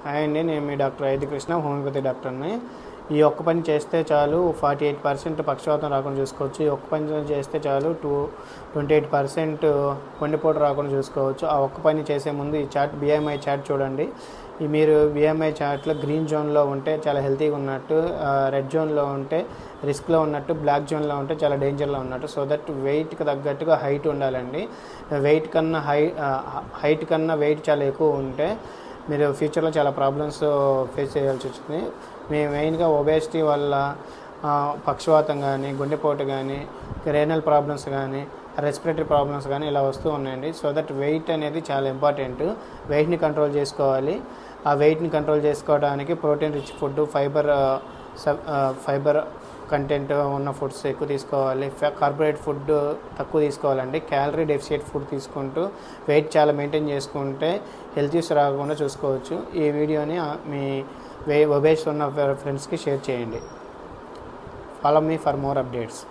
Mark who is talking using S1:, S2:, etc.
S1: Hi అండి, నేను మీ doctor ఐది Krishna, homeopathy డాక్టర్ని. ఈ ఒక్క పని చేస్తే చాలు 48% పక్షవాతం రాకుండా చూసుకోవచ్చు. ఈ ఒక్క పని చేస్తే చాలు 28% గుండెపోటు రాకుండా చూసుకోవచ్చు. ఆ ఒక్క పని చేసే ముందు ఈ చార్ట్, బిఎంఐ చార్ట్ చూడండి. మీరు బిఎంఐ చార్ట్లో గ్రీన్ జోన్లో ఉంటే చాలా హెల్తీగా ఉన్నట్టు, రెడ్ జోన్లో ఉంటే రిస్క్లో ఉన్నట్టు, బ్లాక్ జోన్లో ఉంటే చాలా డేంజర్లో ఉన్నట్టు. సో దట్ వెయిట్కి తగ్గట్టుగా హైట్ ఉండాలండి. హైట్ కన్నా వెయిట్ చాలా ఎక్కువ ఉంటే మీరు ఫ్యూచర్లో చాలా ప్రాబ్లమ్స్ ఫేస్ చేయాల్సి వచ్చింది. మేము మెయిన్గా ఒబేసిటీ వల్ల పక్షవాతం కానీ, గుండెపోటు కానీ, రేనల్ ప్రాబ్లమ్స్ కానీ, రెస్పిరేటరీ ప్రాబ్లమ్స్ కానీ ఇలా వస్తూ ఉన్నాయండి. సో దట్ వెయిట్ అనేది చాలా ఇంపార్టెంట్. వెయిట్ని కంట్రోల్ చేసుకోవాలి. ఆ వెయిట్ని కంట్రోల్ చేసుకోవడానికి protein rich food, fibre content ఉన్న ఫుడ్స్ ఎక్కువ తీసుకోవాలి. కార్బోహైడ్రేట్ ఫుడ్ తక్కువ తీసుకోవాలండి. క్యాలరీ డెఫిషియట్ ఫుడ్ తీసుకుంటూ వెయిట్ చాలా మెయింటైన్ చేసుకుంటే హెల్త్ ఇష్యూస్ రాకుండా చూసుకోవచ్చు. ఈ వీడియోని మీ ఒబేస్ ఉన్న ఫ్రెండ్స్కి షేర్ చేయండి. Follow me for more updates.